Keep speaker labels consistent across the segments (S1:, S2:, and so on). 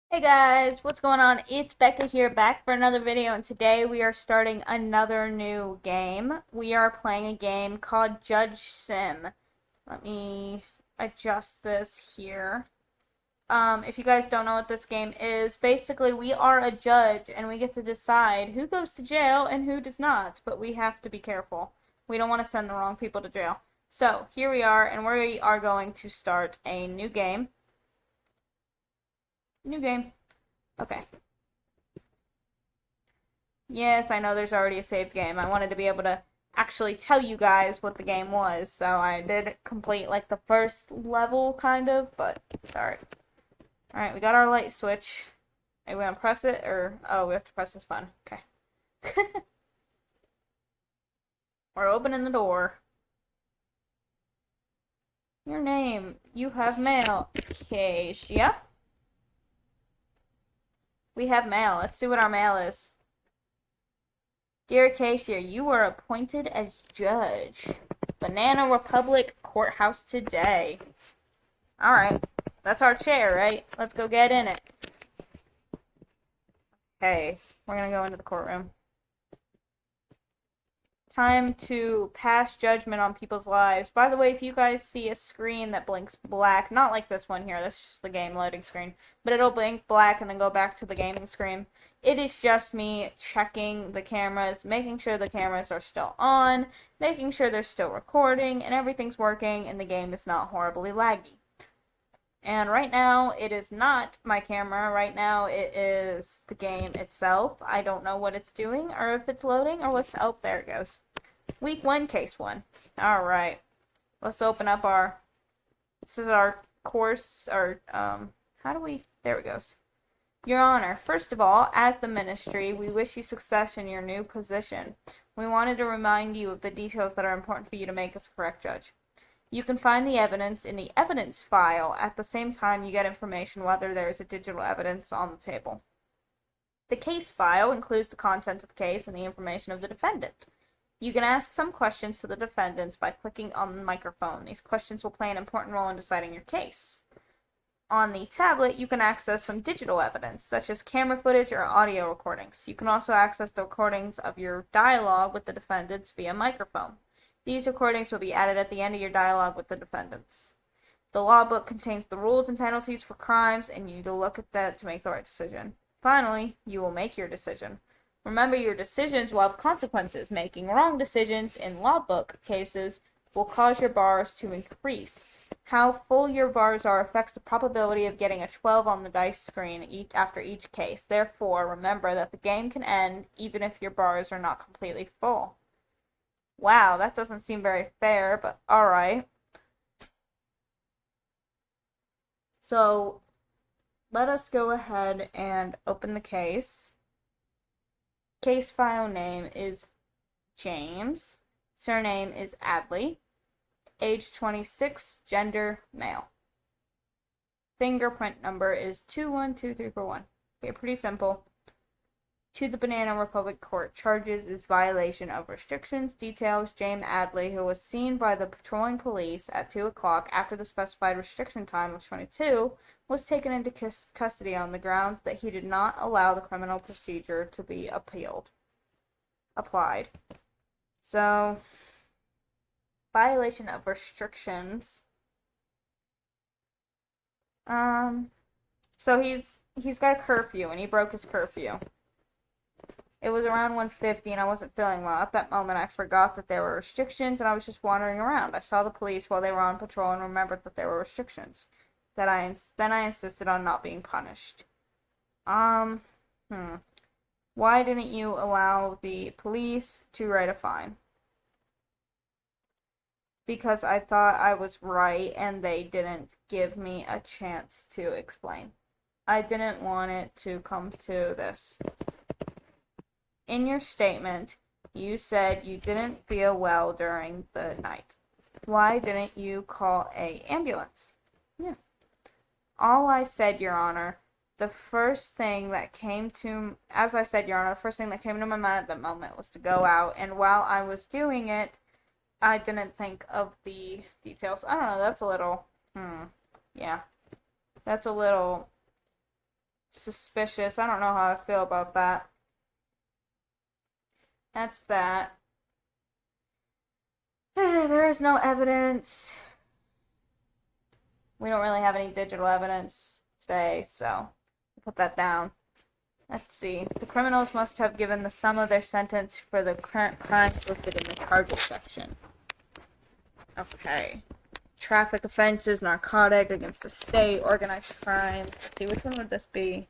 S1: Hey guys, what's going on? It's Becca here, back for another video, and today we are starting another new game. We are playing a game called Judge Sim. Let me adjust this here. If you guys don't know what this game is, basically we are a judge and we get to decide who goes to jail and who does not, but we have to be careful. We don't want to send the wrong people to jail. So, here we are, and we are going to start a new game. New game. Okay. Yes, I know there's already a saved game. I wanted to be able to actually tell you guys what the game was, so I did complete like the first level kind of, but it's alright. Alright, we got our light switch. Are we gonna press it or oh we have to press this button. Okay. We're opening the door. Your name. You have mail. Keisha. We have mail. Let's see what our mail is. Dear Keisha, you were appointed as judge. Banana Republic Courthouse today. Alright, that's our chair, right? Let's go get in it. Okay, we're gonna go into the courtroom. Time to pass judgment on people's lives. By the way, if you guys see a screen that blinks black, not like this one here, that's just the game loading screen, but it'll blink black and then go back to the gaming screen. It is just me checking the cameras, making sure the cameras are still on, making sure they're still recording, and everything's working and the game is not horribly laggy. And right now, it is not my camera. Right now, it is the game itself. I don't know what it's doing, or if it's loading, or what's... Oh, there it goes. Week 1, Case 1. Alright. Let's open up our... This is our course, or, how do we... There it goes. Your Honor, first of all, as the Ministry, we wish you success in your new position. We wanted to remind you of the details that are important for you to make as a correct judge. You can find the evidence in the evidence file at the same time you get information whether there is a digital evidence on the table. The case file includes the contents of the case and the information of the defendant. You can ask some questions to the defendants by clicking on the microphone. These questions will play an important role in deciding your case. On the tablet, you can access some digital evidence, such as camera footage or audio recordings. You can also access the recordings of your dialogue with the defendants via microphone. These recordings will be added at the end of your dialogue with the defendants. The law book contains the rules and penalties for crimes, and you need to look at that to make the right decision. Finally, you will make your decision. Remember, your decisions will have consequences. Making wrong decisions in law book cases will cause your bars to increase. How full your bars are affects the probability of getting a 12 on the dice screen after each case. Therefore, remember that the game can end even if your bars are not completely full. Wow, that doesn't seem very fair, but alright. So, let us go ahead and open the case. Case file name is James. Surname is Adley. Age 26, gender male. Fingerprint number is 212341. Okay, pretty simple. To the Banana Republic Court. Charges is violation of restrictions. Details: James Adley, who was seen by the patrolling police at 2 o'clock after the specified restriction time of 22, was taken into custody on the grounds that he did not allow the criminal procedure to be applied. So, violation of restrictions. So he's got a curfew and he broke his curfew. It was around 1:50 and I wasn't feeling well. At that moment, I forgot that there were restrictions and I was just wandering around. I saw the police while they were on patrol and remembered that there were restrictions. Then I insisted on not being punished. Why didn't you allow the police to write a fine? Because I thought I was right and they didn't give me a chance to explain. I didn't want it to come to this. In your statement, you said you didn't feel well during the night. Why didn't you call an ambulance? Yeah. All I said, Your Honor, the first thing that came to, as I said, Your Honor, the first thing that came to my mind at that moment was to go out, and while I was doing it, I didn't think of the details. I don't know, that's a little, yeah. That's a little suspicious. I don't know how I feel about that. That's that. There is no evidence. We don't really have any digital evidence today, so put that down. Let's see. The criminals must have given the sum of their sentence for the current crimes listed in the charges section. Okay. Traffic offenses, narcotic, against the state, organized crime. Let's see, which one would this be?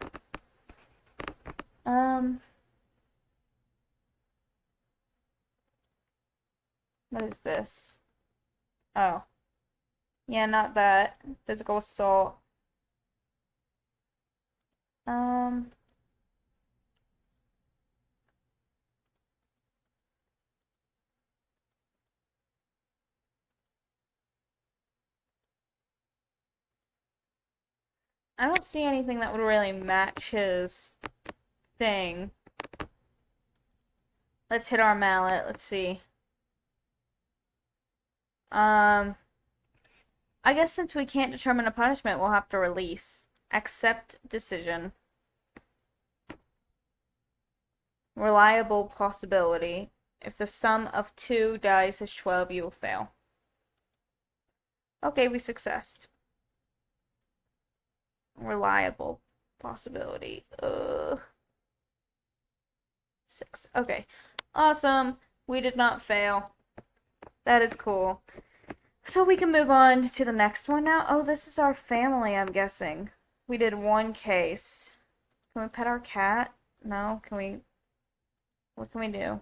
S1: What is this? Oh. Yeah, not that. Physical assault. I don't see anything that would really match his thing. Let's hit our mallet. Let's see. I guess since we can't determine a punishment, we'll have to release. Accept decision. Reliable possibility. If the sum of 2 dice is 12, you will fail. Okay, we successed. Reliable possibility. 6. Okay. Awesome. We did not fail. That is cool. So we can move on to the next one now. Oh, this is our family, I'm guessing. We did 1 case. Can we pet our cat? No? Can we... What can we do?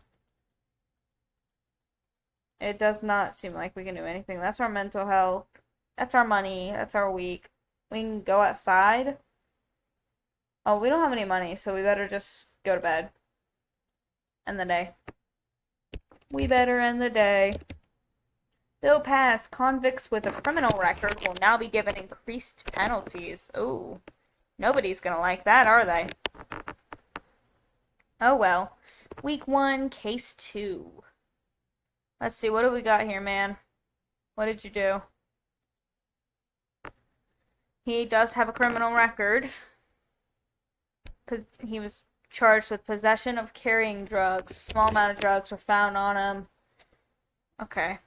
S1: It does not seem like we can do anything. That's our mental health. That's our money. That's our week. We can go outside. Oh, we don't have any money, so we better just go to bed. End the day. We better end the day. Bill passed. Convicts with a criminal record will now be given increased penalties. Ooh. Nobody's gonna like that, are they? Oh well. Week 1, case 2. Let's see, what do we got here, man? What did you do? He does have a criminal record. He was charged with possession of carrying drugs. A small amount of drugs were found on him. Okay.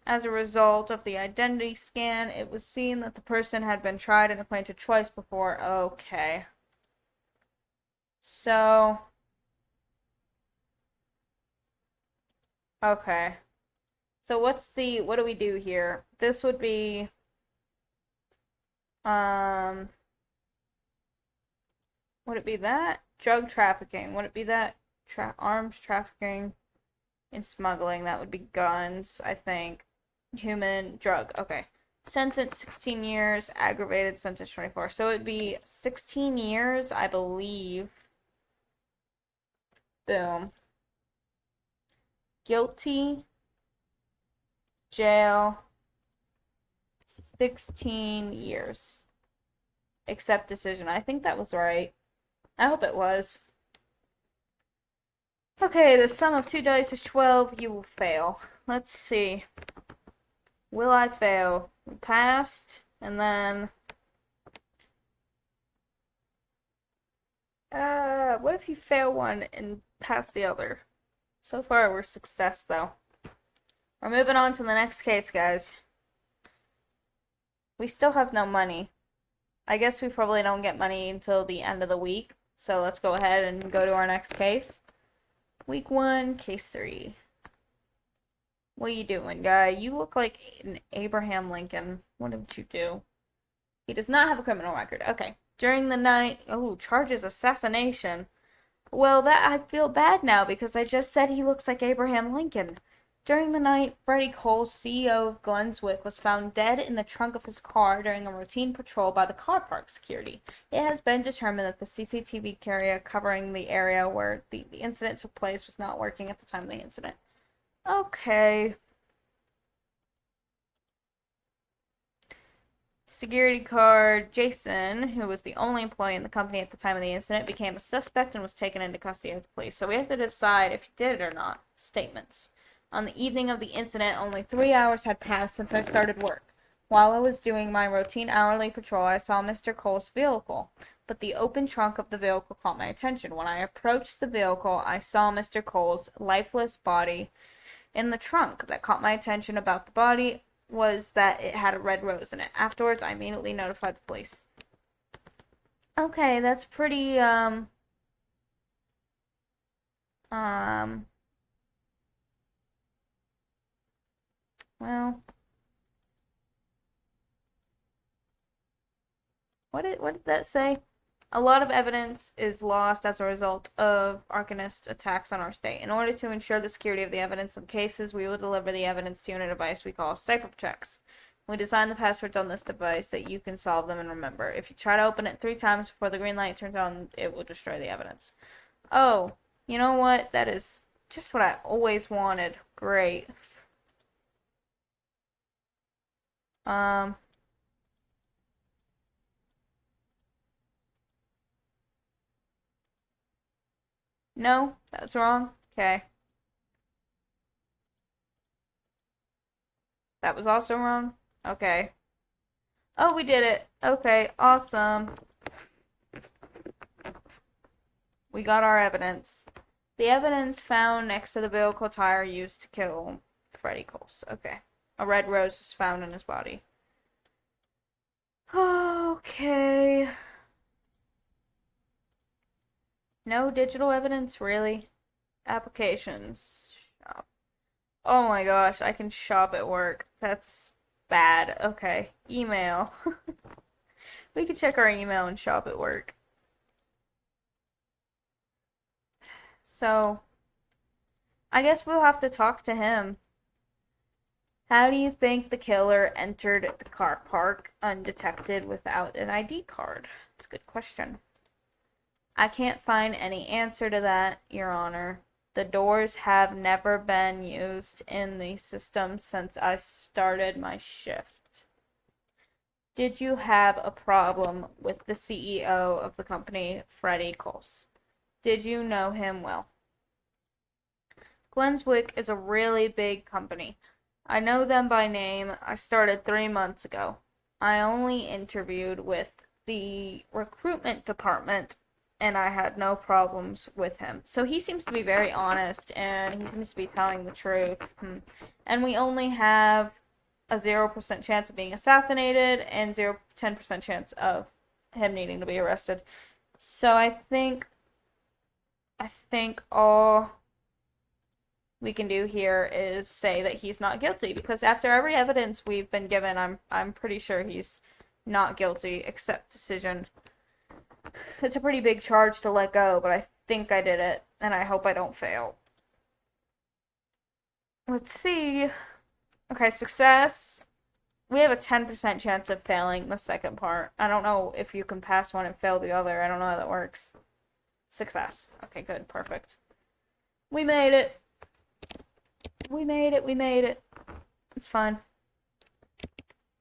S1: As a result of the identity scan, it was seen that the person had been tried and acquitted twice before. Okay. So... Okay. So what do we do here? This would be, would it be that? Drug trafficking. Would it be that? Arms trafficking and smuggling. That would be guns, I think. Human drug. Okay. Sentence 16 years. Aggravated sentence 24. So it would be 16 years, I believe. Boom. Guilty. Jail. 16 years. Accept decision. I think that was right. I hope it was. Okay, the sum of 2 dice is 12. You will fail. Let's see. Will I fail? We passed, and then... what if you fail one and pass the other? So far, we're success, though. We're moving on to the next case, guys. We still have no money. I guess we probably don't get money until the end of the week. So let's go ahead and go to our next case. Week 1, case 3. What are you doing, guy? You look like an Abraham Lincoln. What did you do? He does not have a criminal record. Okay. During the night... Oh, charges assassination. Well, I feel bad now because I just said he looks like Abraham Lincoln. During the night, Freddie Cole, CEO of Glenswick, was found dead in the trunk of his car during a routine patrol by the car park security. It has been determined that the CCTV camera covering the area where the incident took place was not working at the time of the incident. Okay. Security guard Jason, who was the only employee in the company at the time of the incident, became a suspect and was taken into custody of the police. So we have to decide if he did it or not. Statements. On the evening of the incident, only 3 hours had passed since I started work. While I was doing my routine hourly patrol, I saw Mr. Cole's vehicle, but the open trunk of the vehicle caught my attention. When I approached the vehicle, I saw Mr. Cole's lifeless body in the trunk. That caught my attention about the body was that it had a red rose in it. Afterwards, I immediately notified the police. Okay, that's pretty, well, what did that say? A lot of evidence is lost as a result of Arcanist attacks on our state. In order to ensure the security of the evidence in cases, we will deliver the evidence to you in a device we call Cyberchecks. We designed the passwords on this device that you can solve them and remember. If you try to open it 3 times before the green light turns on, it will destroy the evidence. Oh, you know what? That is just what I always wanted. Great. No, that was wrong. Okay. That was also wrong. Okay. Oh, we did it. Okay, awesome. We got our evidence. The evidence found next to the vehicle tire used to kill Freddy Coles. Okay. A red rose was found in his body. Okay. No digital evidence, really? Applications. Shop. Oh my gosh, I can shop at work. That's bad. Okay. Email. We could check our email and shop at work. So, I guess we'll have to talk to him. How do you think the killer entered the car park undetected without an ID card? That's a good question. I can't find any answer to that, Your Honor. The doors have never been used in the system since I started my shift. Did you have a problem with the CEO of the company, Freddy Coles? Did you know him well? Glenswick is a really big company. I know them by name. I started 3 months ago. I only interviewed with the recruitment department and I had no problems with him. So he seems to be very honest and he seems to be telling the truth. And we only have a 0% chance of being assassinated and 10% chance of him needing to be arrested. So I think all we can do here is say that he's not guilty because after every evidence we've been given, I'm pretty sure he's not guilty except decision. It's a pretty big charge to let go, but I think I did it, and I hope I don't fail. Let's see. Okay, success. We have a 10% chance of failing the second part. I don't know if you can pass one and fail the other. I don't know how that works. Success. Okay, good. Perfect. We made it. We made it. We made it. It's fine.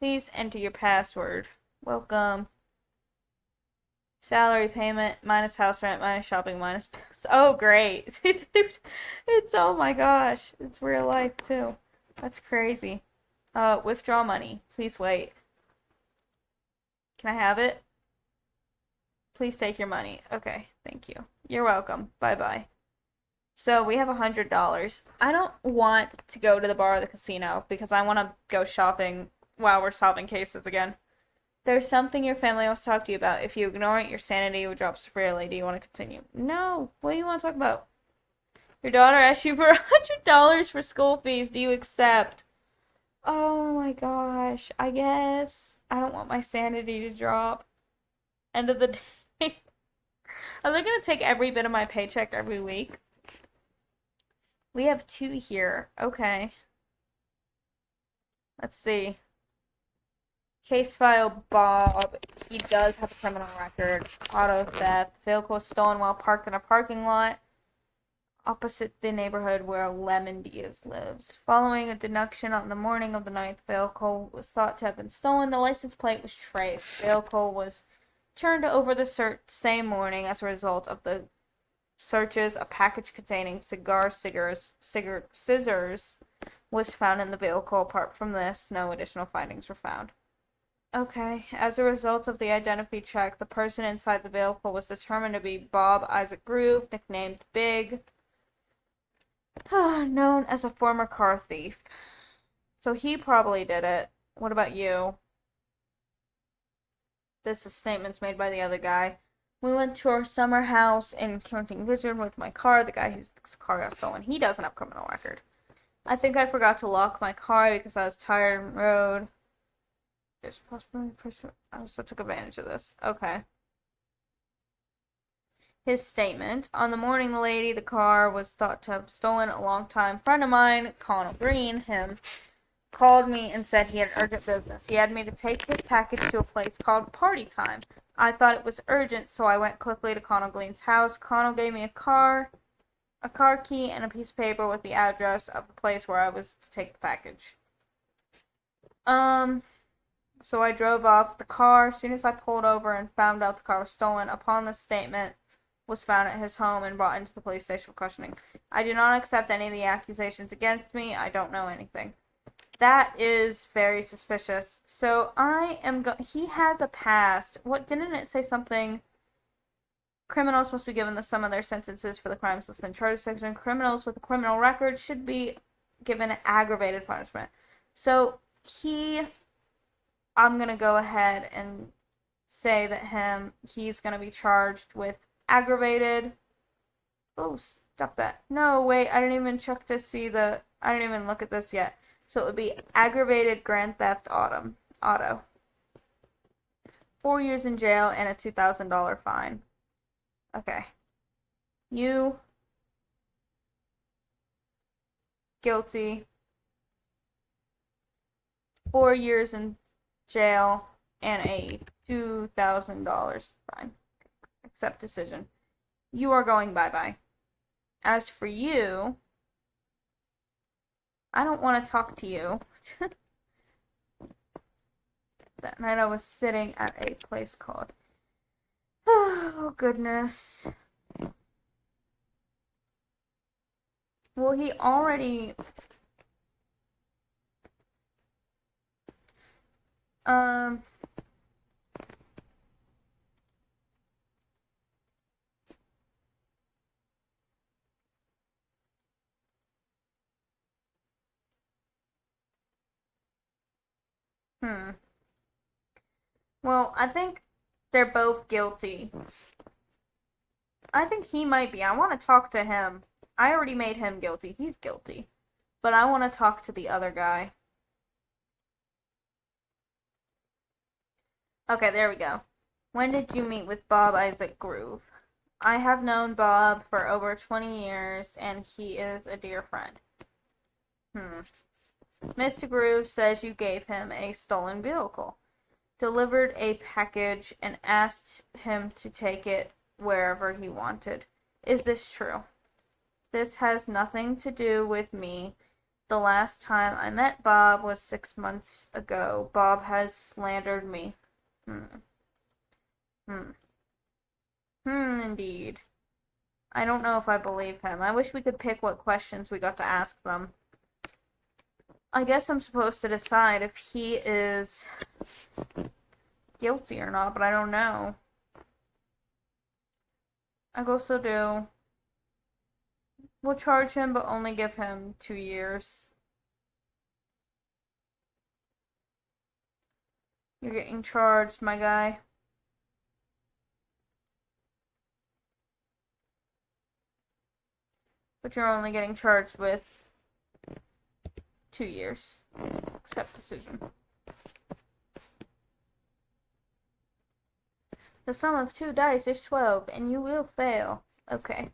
S1: Please enter your password. Welcome. Salary payment, minus house rent, minus shopping, minus bills. Oh, great. It's, oh my gosh. It's real life, too. That's crazy. Withdraw money. Please wait. Can I have it? Please take your money. Okay, thank you. You're welcome. Bye-bye. So we have $100. I don't want to go to the bar or the casino because I want to go shopping while we're solving cases again. There's something your family wants to talk to you about. If you ignore it, your sanity will drop severely. Do you want to continue? No. What do you want to talk about? Your daughter asked you for $100 for school fees. Do you accept? Oh my gosh. I guess. I don't want my sanity to drop. End of the day. Are they going to take every bit of my paycheck every week? We have 2 here. Okay. Let's see. Case file Bob. He does have a criminal record. Auto theft. Vehicle stolen while parked in a parking lot opposite the neighborhood where Lemon Diaz lives. Following a deduction on the morning of the 9th, vehicle was thought to have been stolen. The license plate was traced. Vehicle was turned over the same morning as a result of the searches. A package containing scissors was found in the vehicle. Apart from this, no additional findings were found. Okay, as a result of the identity check, the person inside the vehicle was determined to be Bob Isaac Groove, nicknamed Big, known as a former car thief. So he probably did it. What about you? This is statements made by the other guy. We went to our summer house in Counting Vision with my car. The guy whose car got stolen, he doesn't have a criminal record. I think I forgot to lock my car because I was tired on the road. There's possibly I also took advantage of this. Okay. His statement. On the morning the lady the car was thought to have stolen, a long-time friend of mine, Connell Green, called me and said he had urgent business. He had me to take his package to a place called Party Time. I thought it was urgent, so I went quickly to Connell Green's house. Connell gave me a car key, and a piece of paper with the address of the place where I was to take the package. So I drove off the car. As soon as I pulled over and found out the car was stolen, upon the statement was found at his home and brought into the police station for questioning. I do not accept any of the accusations against me. I don't know anything. That is very suspicious. So he has a past. What, didn't it say something? Criminals must be given the sum of their sentences for the crimes listed in charge section. Criminals with a criminal record should be given aggravated punishment. So I'm going to go ahead and say that he's going to be charged with aggravated. Oh, stop that. No, wait, I didn't even check to see I didn't even look at this yet. So it would be aggravated grand theft auto. 4 years in jail and a $2,000 fine. Okay. You guilty. 4 years in jail and a $2,000 fine. Accept decision. You are going bye-bye. As for you, I don't want to talk to you. That night I was sitting at a place called... Oh, goodness. Well, he already... Well, I think they're both guilty. I think he might be. I want to talk to him. I already made him guilty. He's guilty. But I want to talk to the other guy. Okay, there we go. When did you meet with Bob Isaac Groove? I have known Bob for over 20 years, and he is a dear friend. Mr. Groove says you gave him a stolen vehicle, delivered a package, and asked him to take it wherever he wanted. Is this true? This has nothing to do with me. The last time I met Bob was 6 months ago. Bob has slandered me. Indeed. I don't know if I believe him. I wish we could pick what questions we got to ask them. I guess I'm supposed to decide if he is guilty or not, but I don't know. I also do. We'll charge him, but only give him 2 years. You're getting charged, my guy. But you're only getting charged with 2 years. Accept decision. The sum of 2 dice is 12, and you will fail. Okay.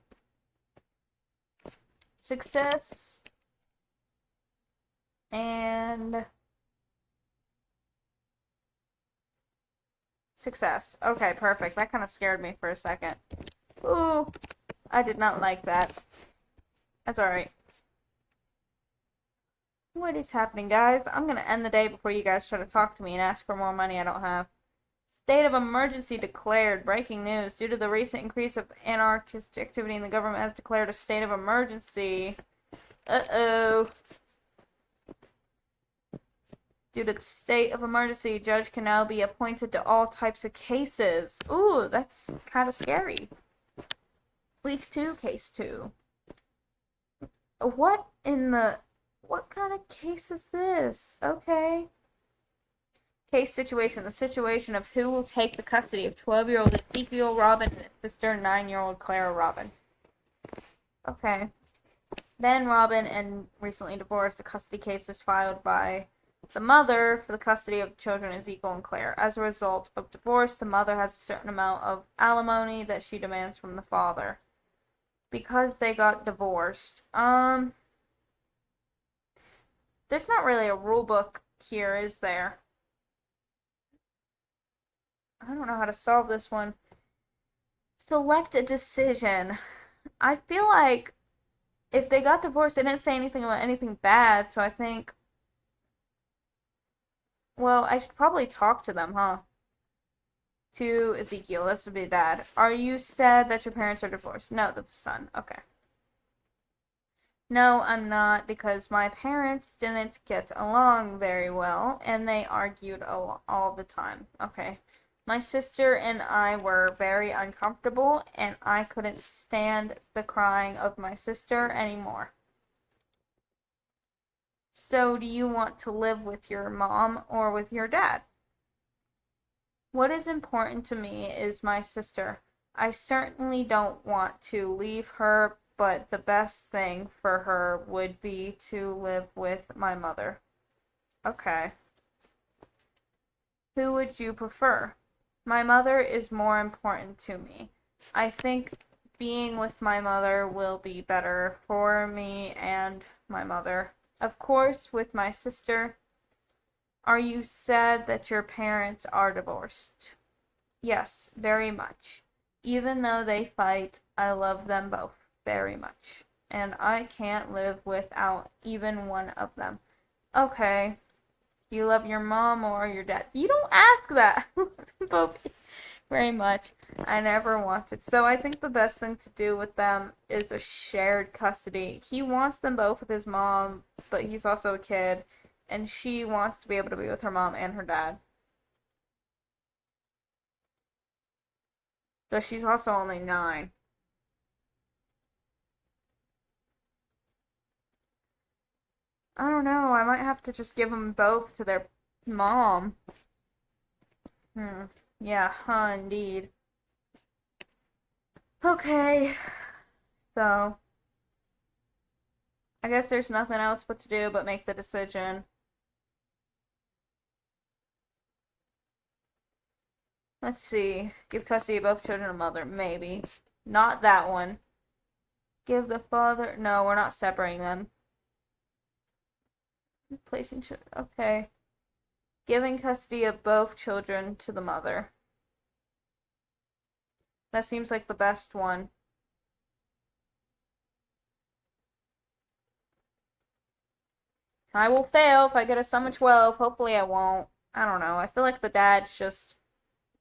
S1: Success. And... success. Okay, perfect. That kind of scared me for a second. Ooh, I did not like that. That's alright. What is happening, guys? I'm gonna end the day before you guys try to talk to me and ask for more money I don't have. State of emergency declared. Breaking news. Due to the recent increase of anarchist activity in the government has declared a state of emergency. Uh-oh. Due to the state of emergency, a judge can now be appointed to all types of cases. Ooh, that's kind of scary. Week 2, case 2. What kind of case is this? Okay. Case situation. The situation of who will take the custody of 12-year-old Ezekiel Robin and his sister, 9-year-old Clara Robin. Okay. Then Robin and recently divorced. A custody case was filed by the mother for the custody of children Ezekiel and Claire. As a result of divorce, the mother has a certain amount of alimony that she demands from the father. Because they got divorced. There's not really a rule book here, is there? I don't know how to solve this one. Select a decision. I feel like if they got divorced, they didn't say anything about anything bad, so I think... Well, I should probably talk to them, huh? To Ezekiel, this would be dad. Are you sad that your parents are divorced? No, the son. Okay. No, I'm not, because my parents didn't get along very well, and they argued all the time. Okay. My sister and I were very uncomfortable, and I couldn't stand the crying of my sister anymore. So, do you want to live with your mom or with your dad? What is important to me is my sister. I certainly don't want to leave her, but the best thing for her would be to live with my mother. Okay. Who would you prefer? My mother is more important to me. I think being with my mother will be better for me and my mother. Of course, with my sister. Are you sad that your parents are divorced? Yes, very much. Even though they fight, I love them both very much. And I can't live without even one of them. Okay. Do you love your mom or your dad? You don't ask that. Both very much. I never wanted. So I think the best thing to do with them is a shared custody. He wants them both with his mom, but he's also a kid. And she wants to be able to be with her mom and her dad. But she's also only 9. I don't know. I might have to just give them both to their mom. Yeah, huh, indeed. Okay. So, I guess there's nothing else but to do but make the decision. Let's see. Give custody of both children to mother. Maybe. Not that one. Give the father... No, we're not separating them. Placing children... Okay. Giving custody of both children to the mother. That seems like the best one. I will fail if I get a sum of 12. Hopefully I won't. I don't know. I feel like the dad's just...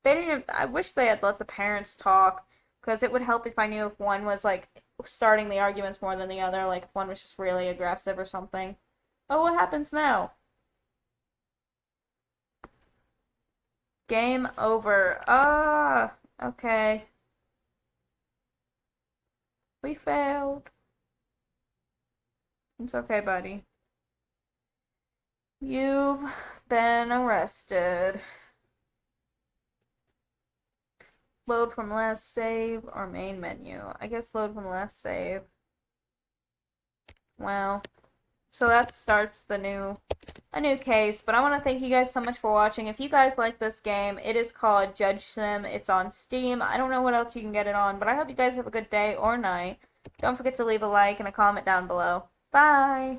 S1: They didn't... I wish they had let the parents talk, because it would help if I knew if one was, like, starting the arguments more than the other, like if one was just really aggressive or something. Oh, what happens now? Game over. Ah, okay. We failed. It's okay, buddy. You've been arrested. Load from last save or main menu. I guess load from last save. Wow. So that starts a new case, but I want to thank you guys so much for watching. If you guys like this game, it is called Judge Sim. It's on Steam. I don't know what else you can get it on, but I hope you guys have a good day or night. Don't forget to leave a like and a comment down below. Bye!